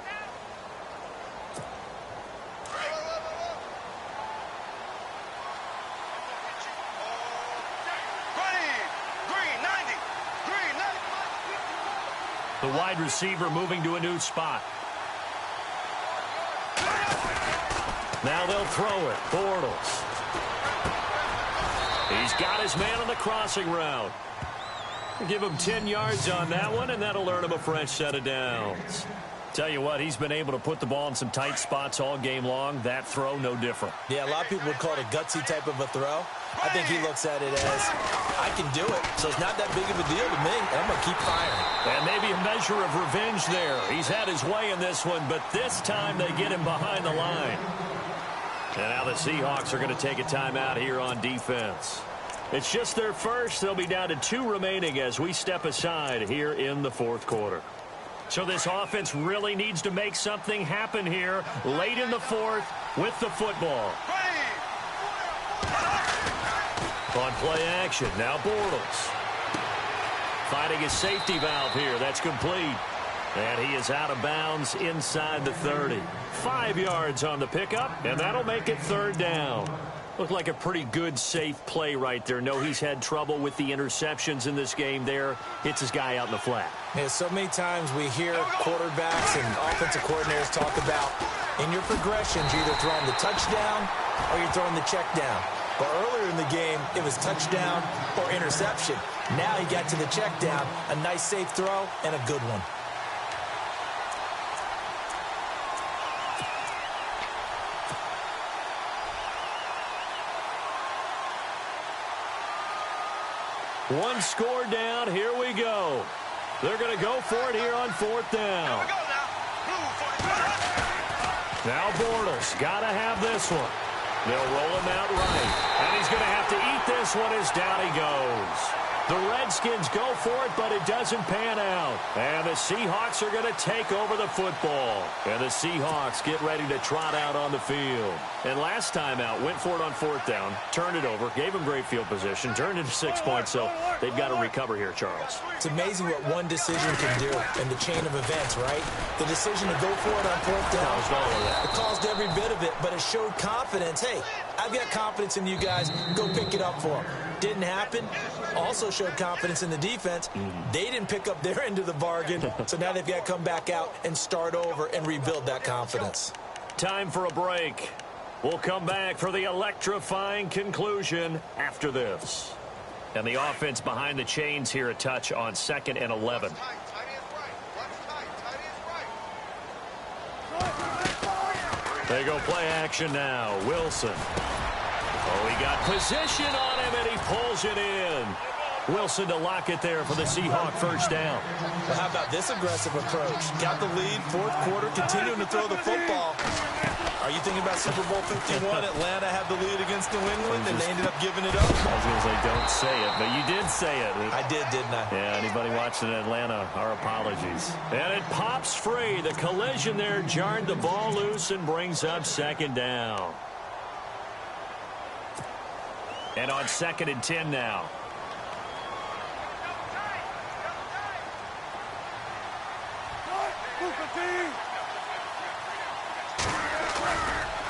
The wide receiver moving to a new spot. Now they'll throw it. Bortles. He's got his man on the crossing route. Give him 10 yards on that one, and that'll earn him a fresh set of downs. Tell you what, he's been able to put the ball in some tight spots all game long. That throw, no different. Yeah, a lot of people would call it a gutsy type of a throw. I think he looks at it as, I can do it, so it's not that big of a deal to me, and I'm going to keep firing. And maybe a measure of revenge there. He's had his way in this one, but this time they get him behind the line. And now the Seahawks are going to take a timeout here on defense. It's just their first. They'll be down to 2 remaining as we step aside here in the fourth quarter. So this offense really needs to make something happen here late in the fourth with the football. On play action, now Bortles. Finding his safety valve here. That's complete. And he is out of bounds inside the 30. 5 yards on the pickup, and that'll make it third down. Looked like a pretty good, safe play right there. No, he's had trouble with the interceptions in this game there. Hits his guy out in the flat. Yeah, so many times we hear quarterbacks and offensive coordinators talk about in your progressions, you're either throwing the touchdown or you're throwing the check down. But earlier in the game, it was touchdown or interception. Now he got to the check down, a nice safe throw, and a good one. One score down. Here we go. They're going to go for it here on fourth down. Now Bortles got to have this one. They'll roll him out right. And he's going to have to eat this one as down he goes. The Redskins go for it, but it doesn't pan out. And the Seahawks are going to take over the football. And the Seahawks get ready to trot out on the field. And last time out, went for it on fourth down, turned it over, gave him great field position, turned into 6 points, so they've got to recover here, Charles. It's amazing what one decision can do in the chain of events, right? The decision to go for it on fourth down. It caused every bit of it, but it showed confidence. Hey, I've got confidence in you guys. Go pick it up for them. Didn't happen. Also showed confidence in the defense. They didn't pick up their end of the bargain, so now they've got to come back out and start over and rebuild that confidence. Time for a break. We'll come back for the electrifying conclusion after this. And the offense behind the chains here a touch on 2nd and 11. They go play action now. Wilson. Oh, he got position on him, and he pulls it in. Wilson to lock it there for the Seahawk first down. Well, how about this aggressive approach? Got the lead, fourth quarter, continuing to throw the football. Are you thinking about Super Bowl 51? Atlanta had the lead against New England, and they ended up giving it up? I was going to say, don't say it, but you did say it. I did, didn't I? Yeah, anybody watching Atlanta, our apologies. And it pops free. The collision there jarred the ball loose and brings up second down. And on 2nd and 10 now.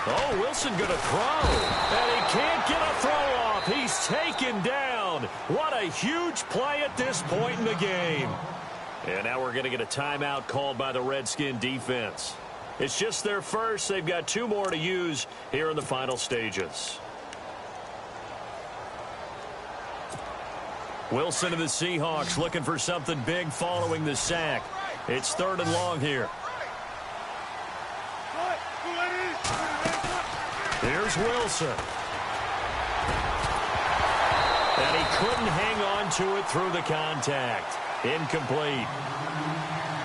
Oh, Wilson going to throw. And he can't get a throw off. He's taken down. What a huge play at this point in the game. And now we're going to get a timeout called by the Redskin defense. It's just their first. They've got 2 more to use here in the final stages. Wilson of the Seahawks looking for something big following the sack. It's 3rd and long here. Here's Wilson. And he couldn't hang on to it through the contact. Incomplete.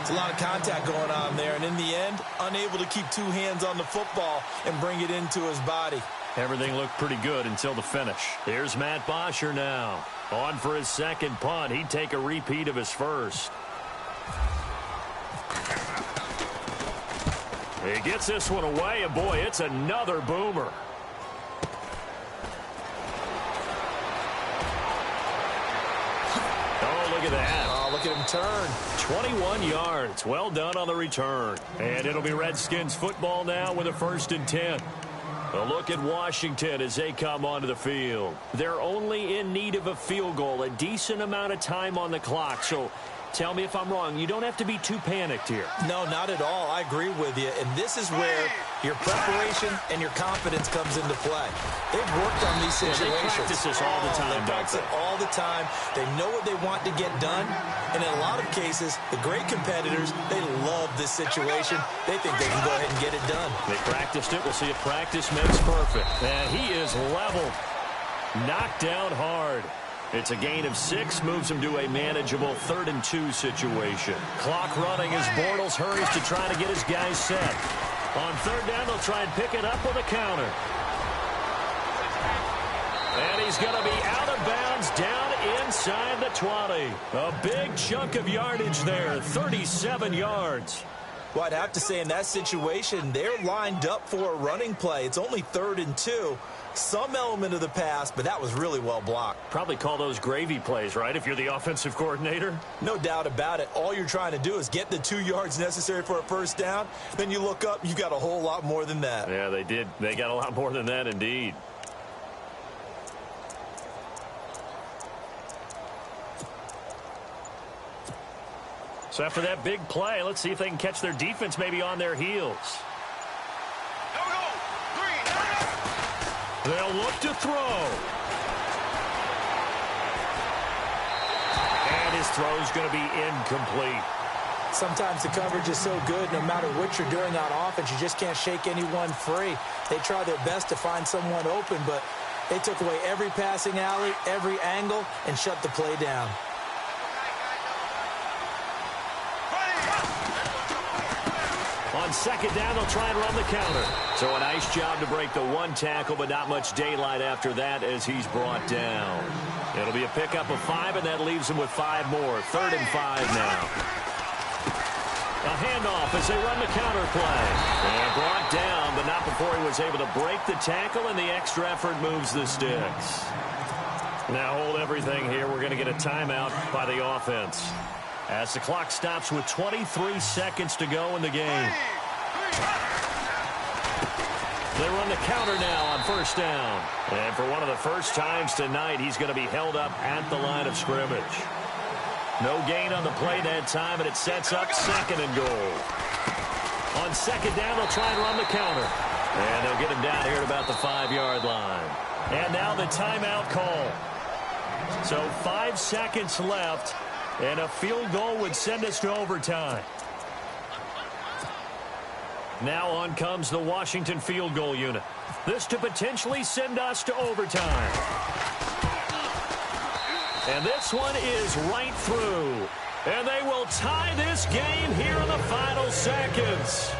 It's a lot of contact going on there, and in the end, unable to keep 2 hands on the football and bring it into his body. Everything looked pretty good until the finish. Here's Matt Bosher now. On for his second punt. He'd take a repeat of his first. He gets this one away, and boy, it's another boomer. at that. Oh, look at him turn. 21 yards. Well done on the return. And it'll be Redskins football now with a 1st and 10. A look at Washington as they come onto the field. They're only in need of a field goal, a decent amount of time on the clock. So tell me if I'm wrong. You don't have to be too panicked here. No, not at all. I agree with you. And this is where your preparation and your confidence comes into play. They've worked on these situations. They practice this all the time. They practice it all the time. They know what they want to get done. And in a lot of cases, the great competitors, they love this situation. They think they can go ahead and get it done. They practiced it. We'll see if practice makes perfect. And he is leveled. Knocked down hard. It's a gain of 6, moves him to a manageable 3rd and 2 situation. Clock running as Bortles hurries to try to get his guys set. On 3rd down, they'll try and pick it up with a counter. And he's going to be out of bounds down inside the 20. A big chunk of yardage there, 37 yards. Well, I'd have to say in that situation, they're lined up for a running play. It's only 3rd and 2. Some element of the pass, but that was really well blocked. Probably call those gravy plays, right, if you're the offensive coordinator? No doubt about it. All you're trying to do is get the 2 yards necessary for a 1st down. Then you look up, you got a whole lot more than that. Yeah, they did. They got a lot more than that, indeed. So after that big play, let's see if they can catch their defense maybe on their heels. They'll look to throw. And his throw is going to be incomplete. Sometimes the coverage is so good, no matter what you're doing on offense, you just can't shake anyone free. They try their best to find someone open, but they took away every passing alley, every angle, and shut the play down. On 2nd down, they'll try and run the counter. So a nice job to break the 1 tackle, but not much daylight after that as he's brought down. It'll be a pickup of 5, and that leaves him with 5 more. 3rd and 5 now. A handoff as they run the counter play. And brought down, but not before he was able to break the tackle, and the extra effort moves the sticks. Now hold everything here. We're going to get a timeout by the offense, as the clock stops with 23 seconds to go in the game. They run the counter now on 1st down. And for one of the first times tonight, he's going to be held up at the line of scrimmage. No gain on the play that time, and it sets up 2nd and goal. On 2nd down, they'll try and run the counter. And they'll get him down here at about the 5-yard line. And now the timeout call. So 5 seconds left. And a field goal would send us to overtime. Now on comes the Washington field goal unit. This to potentially send us to overtime. And this one is right through. And they will tie this game here in the final seconds.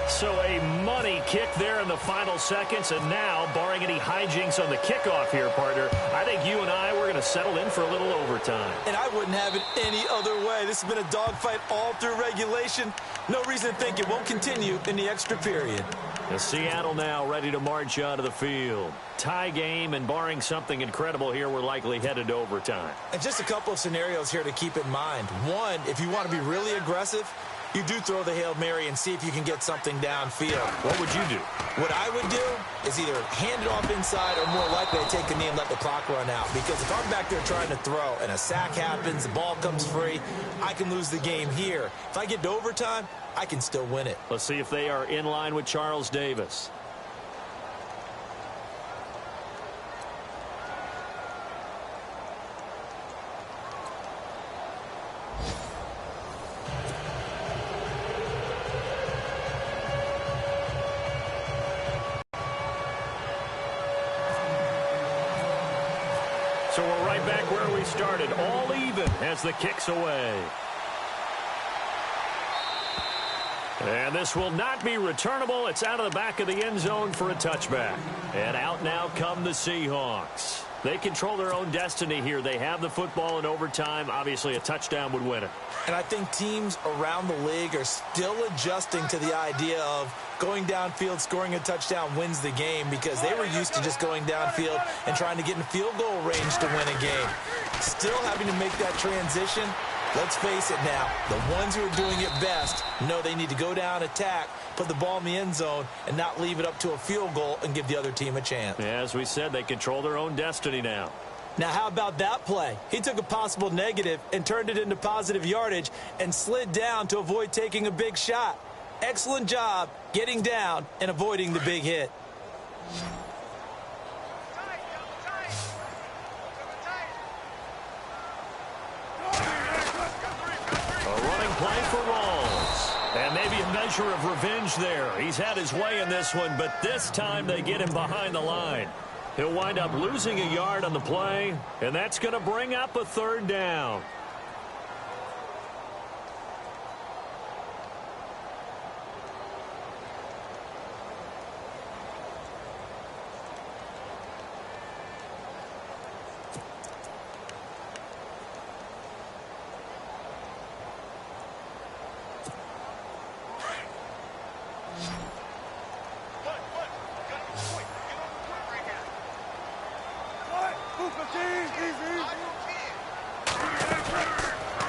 So a money kick there in the final seconds. And now, barring any hijinks on the kickoff here, partner, I think you and I, we're going to settle in for a little overtime. And I wouldn't have it any other way. This has been a dogfight all through regulation. No reason to think it won't continue in the extra period. And Seattle now ready to march onto the field. Tie game, and barring something incredible here, we're likely headed to overtime. And just a couple of scenarios here to keep in mind. One, if you want to be really aggressive, you do throw the Hail Mary and see if you can get something downfield. What would you do? What I would do is either hand it off inside or more likely I take a knee and let the clock run out. Because if I'm back there trying to throw and a sack happens, the ball comes free, I can lose the game here. If I get to overtime, I can still win it. Let's see if they are in line with Charles Davis. So we're right back where we started, all even as the kick's away. And this will not be returnable. It's out of the back of the end zone for a touchback. And out now come the Seahawks. They control their own destiny here. They have the football in overtime. Obviously, a touchdown would win it. And I think teams around the league are still adjusting to the idea of going downfield, scoring a touchdown wins the game, because they were used to just going downfield and trying to get in field goal range to win a game. Still having to make that transition. Let's face it now, the ones who are doing it best know they need to go down, attack, put the ball in the end zone, and not leave it up to a field goal and give the other team a chance. Yeah, as we said, they control their own destiny now. Now, how about that play? He took a possible negative and turned it into positive yardage and slid down to avoid taking a big shot. Excellent job getting down and avoiding the big hit. Play for Rawls. And maybe a measure of revenge there. He's had his way in this one, but this time they get him behind the line. He'll wind up losing a yard on the play, and that's going to bring up a third down.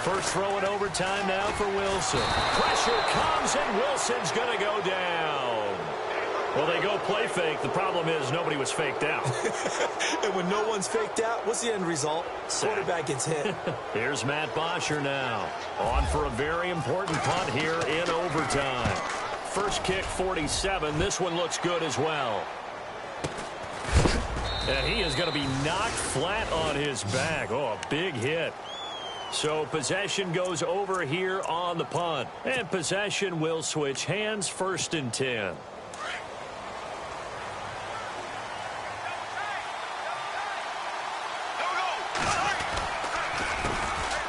First throw in overtime now for Wilson. Pressure comes, and Wilson's going to go down. Well, they go play fake. The problem is nobody was faked out. And when no one's faked out, what's the end result? Quarterback gets hit. Here's Matt Bosher now. On for a very important punt here in overtime. First kick, 47. This one looks good as well. And he is going to be knocked flat on his back. Oh, a big hit. So possession goes over here on the punt. And possession will switch hands, 1st and 10.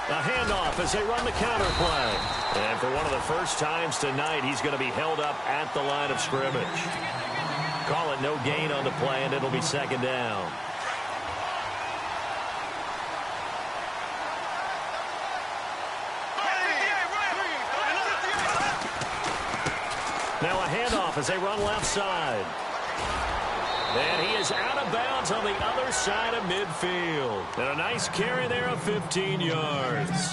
A handoff as they run the counter play. And for one of the first times tonight, he's going to be held up at the line of scrimmage. Call it no gain on the play, and it'll be 2nd down. Now a handoff as they run left side. And he is out of bounds on the other side of midfield. And a nice carry there of 15 yards.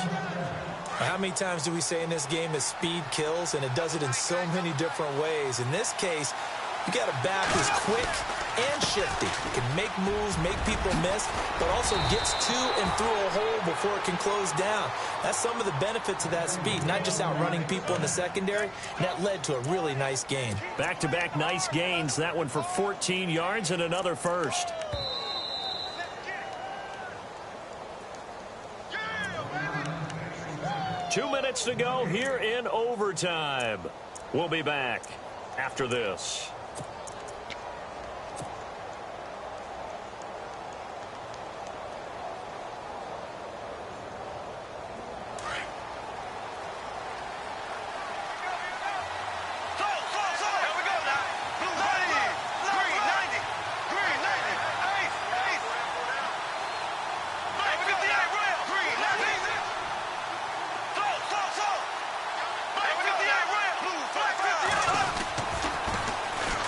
How many times do we say in this game that speed kills, and it does it in so many different ways? In this case, you got a back who's quick and shifty. Can make moves, make people miss, but also gets to and through a hole before it can close down. That's some of the benefits of that speed, not just outrunning people in the secondary. And that led to a really nice gain. Back-to-back nice gains. That one for 14 yards and another first. Two minutes to go here in overtime. We'll be back after this.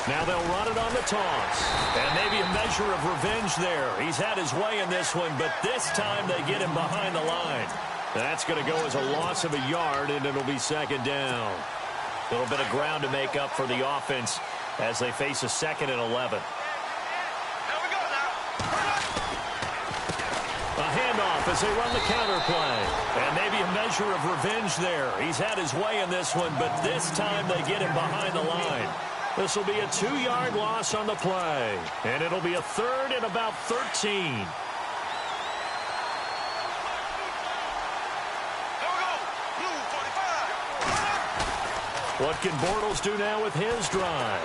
Now they'll run it on the toss. And maybe a measure of revenge there. He's had his way in this one, but this time they get him behind the line. That's going to go as a loss of a yard, and it'll be 2nd down. A little bit of ground to make up for the offense as they face a 2nd and 11. A handoff as they run the counter play. And maybe a measure of revenge there. He's had his way in this one, but this time they get him behind the line. This will be a 2-yard loss on the play. And it'll be a 3rd and about 13. What can Bortles do now with his drive?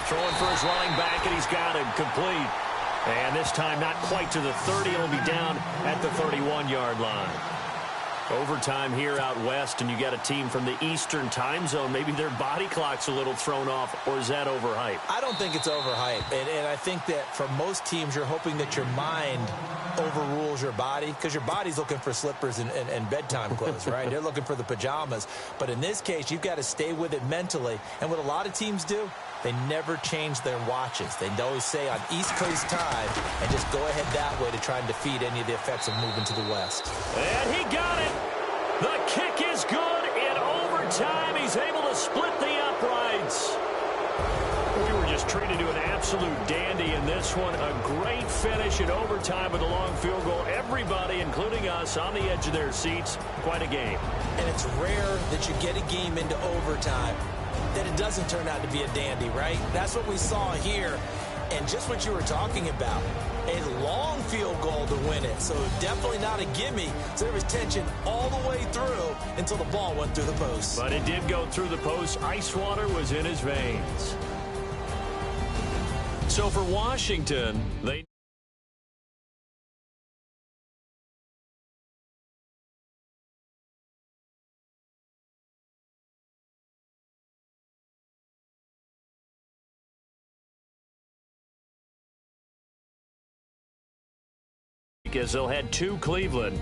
Throwing for his running back, and he's got him complete. And this time not quite to the 30. It'll be down at the 31-yard line. Overtime here out west, and you got a team from the Eastern time zone. Maybe their body clock's a little thrown off, or is that overhyped? I don't think it's overhyped. And I think that for most teams, you're hoping that your mind overrules your body, because your body's looking for slippers and bedtime clothes, right? They're looking for the pajamas. But in this case, you've got to stay with it mentally. And what a lot of teams do, they never change their watches. They always say on East Coast time and just go ahead that way to try and defeat any of the effects of moving to the west. And he got it. The kick is good in overtime. He's able to split the uprights. We were just treated to an absolute dandy in this one. A great finish in overtime with a long field goal. Everybody, including us, on the edge of their seats. Quite a game. And it's rare that you get a game into overtime that it doesn't turn out to be a dandy, right? That's what we saw here. And just what you were talking about, a long field goal to win it. So definitely not a gimme. So there was tension all the way through until the ball went through the post. But it did go through the post. Ice water was in his veins. So for Washington, they... As they'll head to Cleveland.